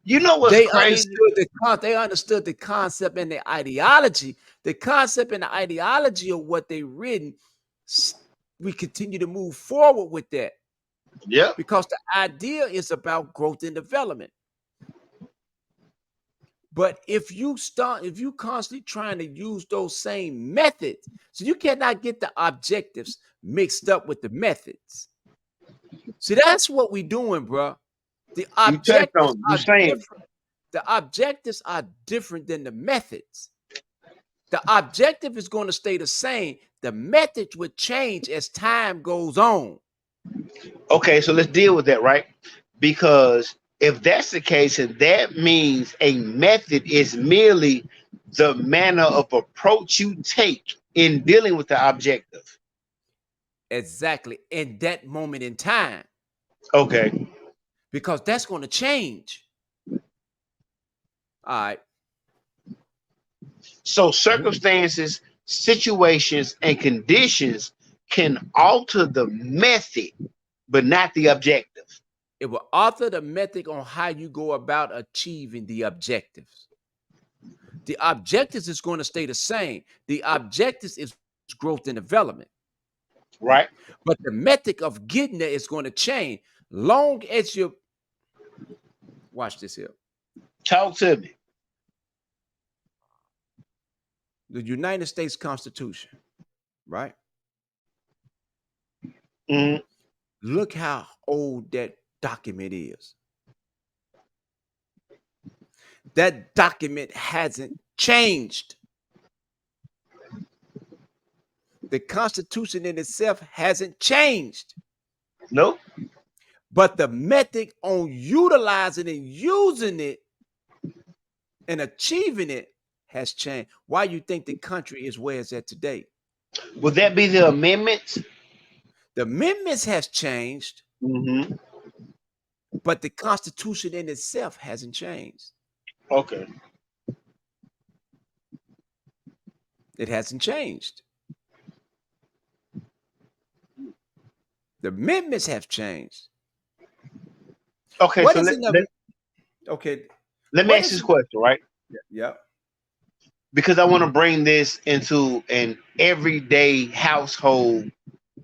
You know what's They crazy? understood they understood the concept and the ideology. The concept and the ideology of what they written. We continue to move forward with that Yep. because the idea is about growth and development. But if you constantly trying to use those same methods, so you cannot get the objectives mixed up with the methods. See, that's what we doing, bro. The You touched objectives on. You are saying different. The objectives are different than the methods. The objective is going to stay the same. The method would change as time goes on. okay? So let's deal with that, right? Because if that's the case, and that means a method is merely the manner of approach you take in dealing with the objective. Exactly. In that moment in time. Okay. Because that's going to change. All right. So circumstances, situations, and conditions can alter the method, but not the objective. It will author the method on how you go about achieving the objectives. The objectives is going to stay the same. The objectives is growth and development. Right? But the method of getting there is going to change. Long as you watch this here. Talk to me. The United States Constitution, right? Mhm. Look how old that document is. That document hasn't changed. The Constitution in itself hasn't changed. Nope. But the method on utilizing and using it and achieving it has changed. Why you think the country is where it's at today? Would that be the amendments? The amendments has changed, Hmm. but the Constitution in itself hasn't changed. Okay. It hasn't changed. The amendments have changed. Okay. What So is let, in let, the okay? let me What ask is this in the question, right? yeah? Because I want to bring this into an everyday household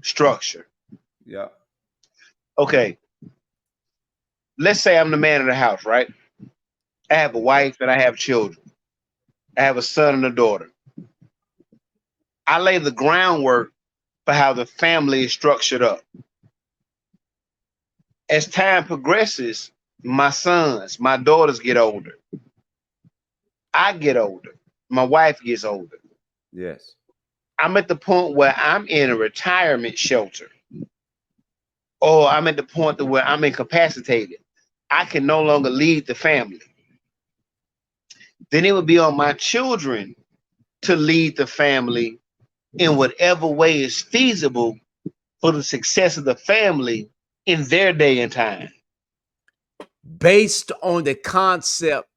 structure. Yeah. Okay. Let's say I'm the man of the house, right? I have a wife and I have children. I have a son and a daughter. I lay the groundwork for how the family is structured up. As time progresses, my sons, my daughters get older. I get older. My wife gets older. Yes. I'm at the point where I'm in a retirement shelter, or I'm at the point where I'm incapacitated. I can no longer lead the family. Then it would be on my children to lead the family in whatever way is feasible for the success of the family in their day and time. Based on the concept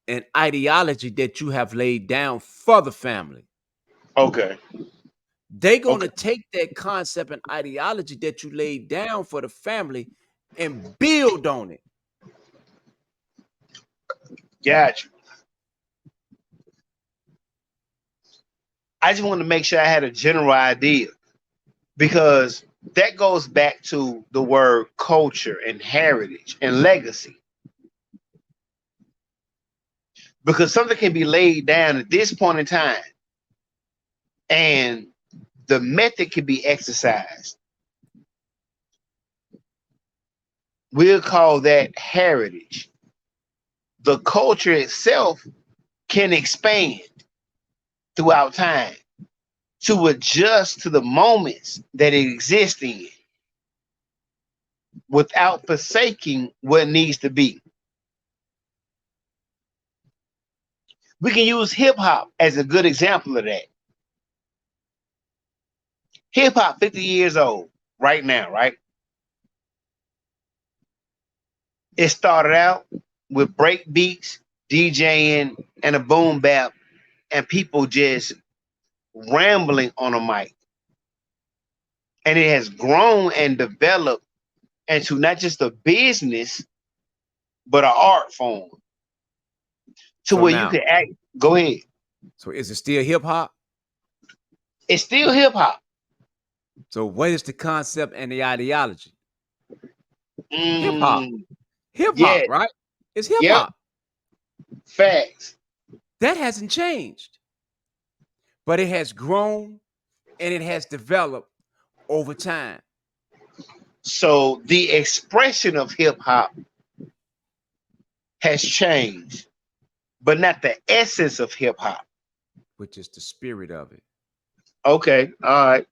and ideology that you have laid down for the family. Okay. They're going Okay. to take that concept and ideology that you laid down for the family and build on it. Gotcha. I just wanted to make sure I had a general idea because that goes back to the word culture and heritage and legacy. Because something can be laid down at this point in time and the method can be exercised. We'll call that heritage. The culture itself can expand throughout time to adjust to the moments that it exists in without forsaking what needs to be. We can use hip hop as a good example of that. Hip hop 50 years old right now, right? It started out with break beats, DJing, and a boom bap, and people just rambling on a mic. And it has grown and developed into not just a business, but an art form. So where you now, can act. Go ahead. so is it still hip hop? It's still hip hop. So what is the concept and the ideology? Hip hop. Mm, Hip yeah. hop, right? It's hip Yep. hop. Facts. That hasn't changed, but it has grown and it has developed over time. So the expression of hip hop has changed, but not the essence of hip hop. Which is the spirit of it. Okay. All right.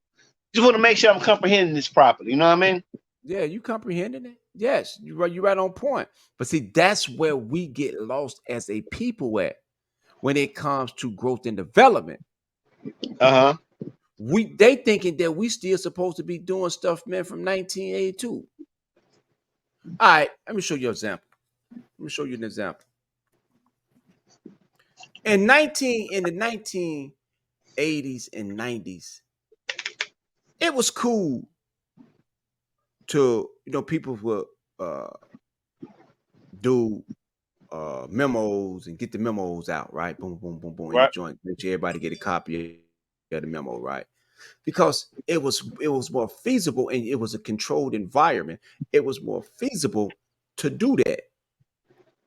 Just want to make sure I'm comprehending this properly. You know what I mean? Yeah, you comprehending it? Yes, you're right on point. But see, that's where we get lost as a people at when it comes to growth and development. Uh huh. They thinking that we still supposed to be doing stuff, man, from 1982. All right, let me show you an example. Let me show you an example. In the 1980s and 90s, it was cool to, people would do memos and get the memos out, right? Boom, boom, boom, boom, in the Right. joint. Make sure everybody get a copy of the memo, right? Because it was more feasible and it was a controlled environment. It was more feasible to do that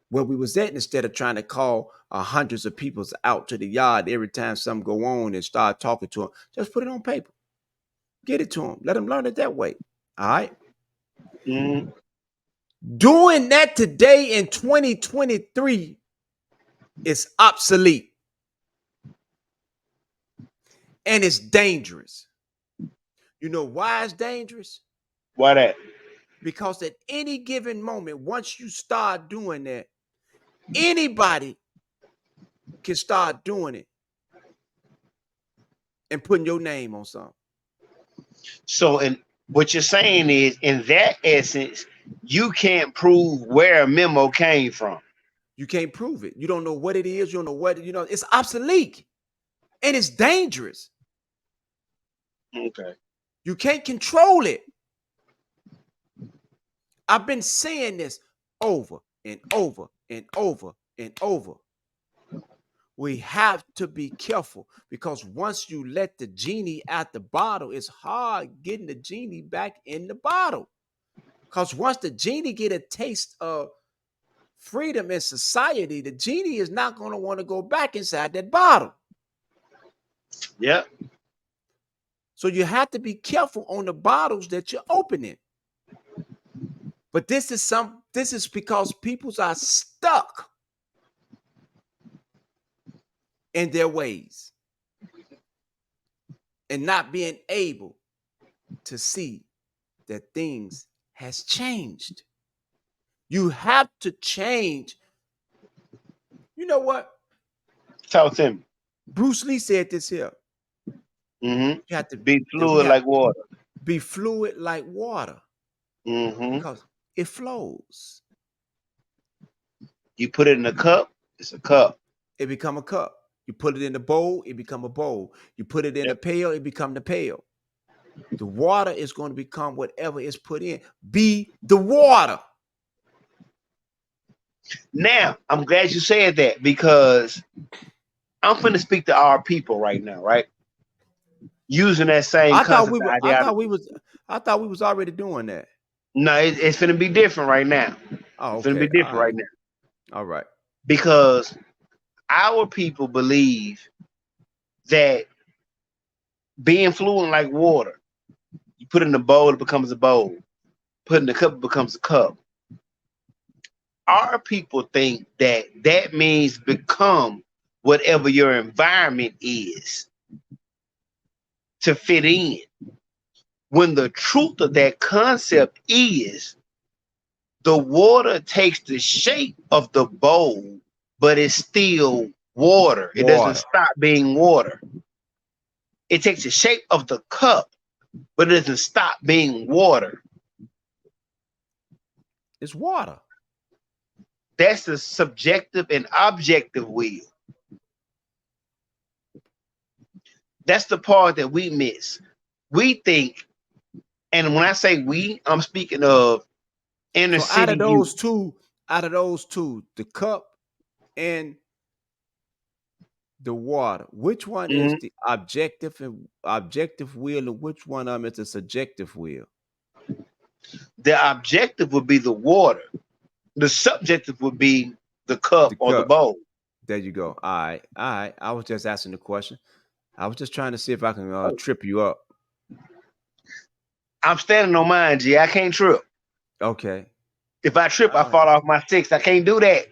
where we was at, instead of trying to call hundreds of people out to the yard every time something go on and start talking to them. Just put it on paper, get it to them, let them learn it that way. All right. Mm-hmm. Doing that today in 2023 is obsolete and it's dangerous. You know why it's dangerous? Why that? Because at any given moment, once you start doing that, anybody can start doing it and putting your name on something. So, and what you're saying is, in that essence, you can't prove where a memo came from. You can't prove it. You don't know what it is. You don't know what, it's obsolete and it's dangerous. Okay. You can't control it. I've been saying this over and over and over and over. We have to be careful, because once you let the genie out the bottle, it's hard getting the genie back in the bottle. Because once the genie get a taste of freedom in society, the genie is not going to want to go back inside that bottle. Yep. So you have to be careful on the bottles that you're opening. But this is because people are stuck in their ways and not being able to see that things has changed. You have to change. You know what? Talk to me. Bruce Lee said this here. Mm-hmm. You have to Be fluid like water. Be fluid like water. Mm-hmm. Because it flows. You put it in a cup, it's a cup. It become a cup. You put it in the bowl, it become a bowl. You put it in a pail, it become the pail. The water is going to become whatever is put in. Be the water. Now, I'm glad you said that, because I'm finna speak to our people right now, right? Using that same concept. I thought we was already doing that. No, it's finna be different right now. Oh, It's finna be different right now. All right. Because our people believe that being fluent like water, you put it in a bowl, it becomes a bowl. Put it in a cup, it becomes a cup. Our people think that that means become whatever your environment is to fit in. When the truth of that concept is, the water takes the shape of the bowl, but it's still water. It doesn't stop being water. It takes the shape of the cup, but it doesn't stop being water. It's water. That's the subjective and objective wheel. That's the part that we miss. We think, and when I say we, I'm speaking of inner city. Out of those two, the cup and the water. Which one is Mhm. the objective will, and which one of them is the subjective will? The objective would be the water. The subjective would be the cup The or the cup. bowl. There you go. All right, all right. I was just asking the question. I was just trying to see if I can trip you up. I'm standing on mine, G. I can't trip. Okay. If I trip, I All right. fall off my sticks. I can't do that.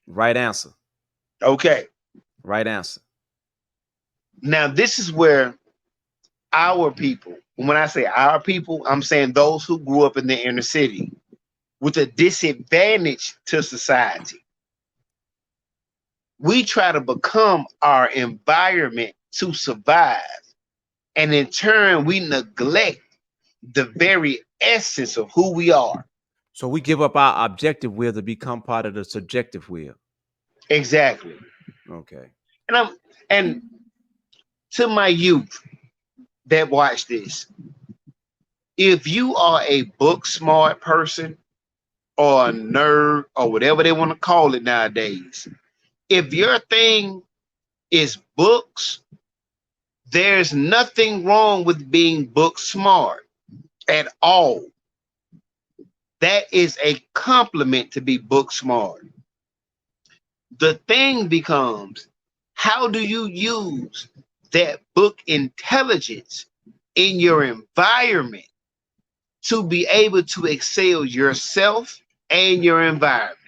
Right answer. Okay. Right answer. Now, this is where our people, when I say our people, I'm saying those who grew up in the inner city with a disadvantage to society. We try to become our environment to survive. And in turn, we neglect the very essence of who we are. So we give up our objective will to become part of the subjective will. Exactly. Okay. And to my youth that watch this, if you are a book smart person or a nerd or whatever they want to call it nowadays, if your thing is books, there's nothing wrong with being book smart at all. That is a compliment to be book smart. The thing becomes, how do you use that book intelligence in your environment to be able to excel yourself and your environment?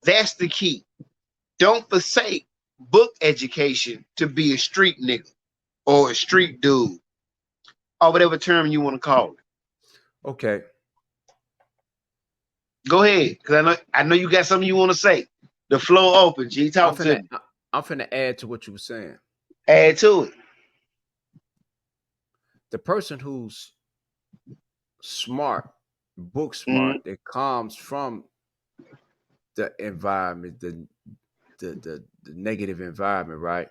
That's the key. Don't forsake book education to be a street nigga or a street dude or whatever term you want to call it. Okay. Go ahead, because I know you got something you want to say. The floor open, G. Talk to me. I'm finna add to what you were saying. Add to it. The person who's smart, book smart, that comes from the environment, the negative environment, right?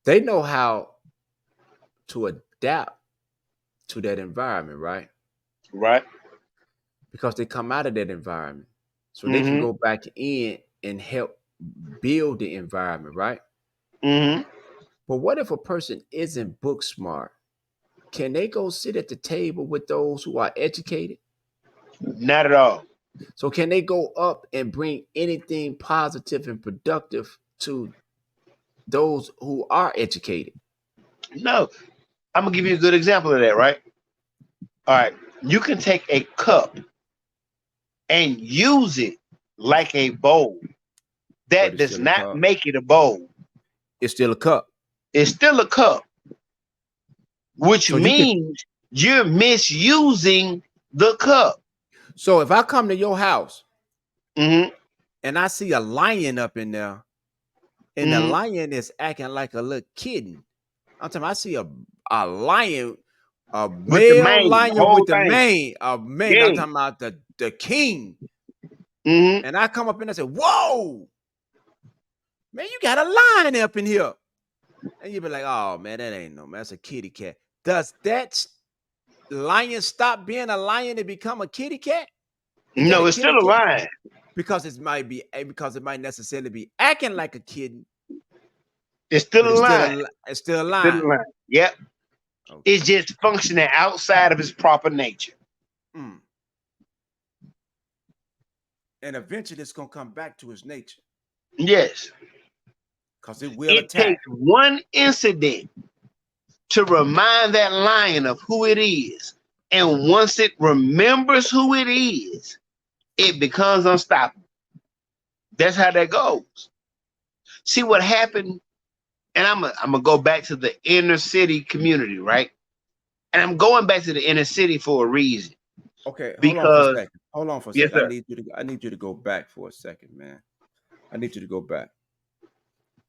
They know how to adapt to that environment, right? Right. Because they come out of that environment. So they can go back in and help build the environment, right? But what if a person isn't book smart? Can they go sit at the table with those who are educated? Not at all. So can they go up and bring anything positive and productive to those who are educated? No. I'm gonna give you a good example of that, right? All right. You can take a cup and use it like a bowl. That does not make it a bowl. It's still a cup. It's still a cup, which means you're misusing the cup. So if I come to your house and I see a lion up in there, and the lion is acting like a little kitten, I'm talking, I see a lion, a male lion with the mane, Yeah. I'm talking about the king. And I come up in and say, whoa, man, you got a lion up in here. And you be like, oh, man, that ain't no, man, that's a kitty cat. Does that lion stop being a lion and become a kitty cat? No, it's still a lion. Because it might necessarily be acting like a kitten. It's still a lion. It's still a lion. Yep. Okay. It's just functioning outside of its proper nature. And eventually it's going to come back to its nature. Yes. Because it will attack. It takes one incident to remind that lion of who it is. And once it remembers who it is, it becomes unstoppable. That's how that goes. See what happened? And I'm gonna go back to the inner city community, right? And I'm going back to the inner city for a reason. Okay, because hold on for a second. Yes, I need you to go back for a second, man. I need you to go back.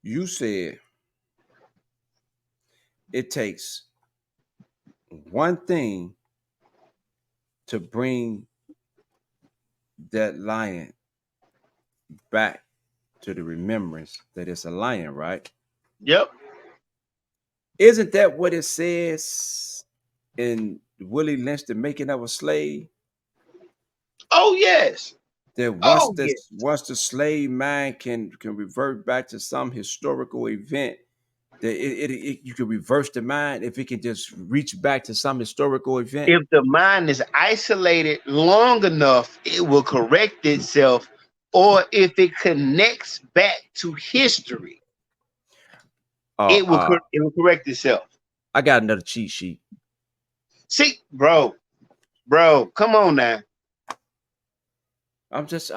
You said it takes one thing to bring that lion back to the remembrance that it's a lion, right? Yep. Isn't that what it says in Willie Lynch, The Making of a Slave? Oh, yes. that Oh yeah. once the slave mind can revert back to some historical event, that you can reverse the mind if it can just reach back to some historical event. If the mind is isolated long enough, it will correct itself, or if it connects back to history, Uh, uh, it will correct itself. I got another cheat sheet. See, bro, come on now. I'm just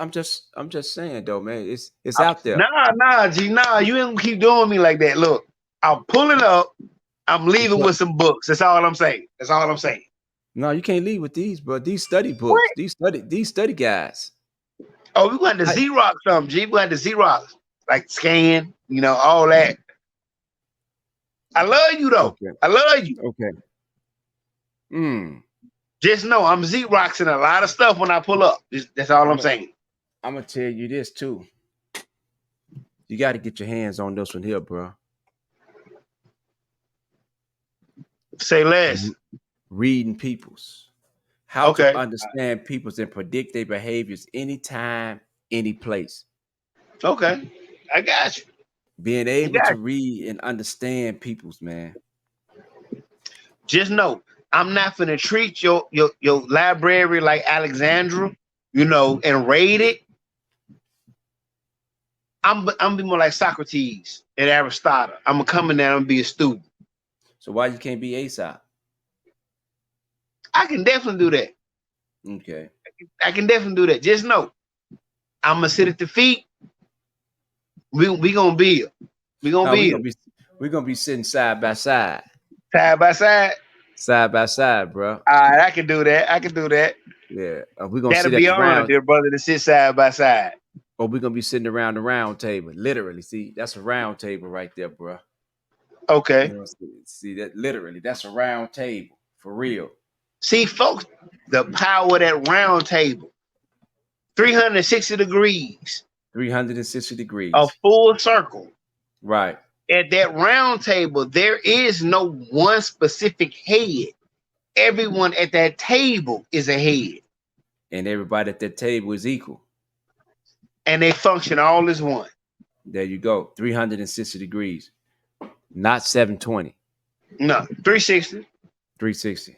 saying though, man. It's out there. Nah, G, nah, you ain't keep doing me like that. Look, I'm pulling up, I'm leaving with some books. That's all I'm saying. That's all I'm saying. No, you can't leave with these, bro. These study books, What? these study guides. Oh, we got to Xerox something, G. We got to Xerox, like scan, all that. I love you though. Okay. I love you. Okay. Just know I'm Xeroxing a lot of stuff when I pull up. That's all I'm saying. I'm gonna tell you this too. You got to get your hands on this one here, bro. Say less. Reading people's. How Okay. to understand people's and predict their behaviors anytime, any place. Okay. I got you. Being able to read and understand people's, man. Just know, I'm not gonna treat your library like Alexandra, and raid it. I'm be more like Socrates and Aristotle. I'm gonna come in there and be a student. So why you can't be Aesop? I can definitely do that. Okay. I can definitely do that. Just know, I'm gonna sit at the feet. We gonna build. We gonna build. We're gonna be sitting side by side. Side by side. Side by side, bro. All right, I can do that. I can do that. Yeah, we're gonna That'll sit be at the round, dear brother, to sit side by side. Or we're gonna be sitting around the round table. Literally, see, that's a round table right there, bro. Okay. See that literally, that's a round table for real. See, folks, the power of that round table. 360 degrees. 360 degrees. A full circle. Right. At that round table, there is no one specific head. Everyone at that table is a head. And everybody at that table is equal. And they function all as one. There you go. 360 degrees. Not 720. No, 360. 360.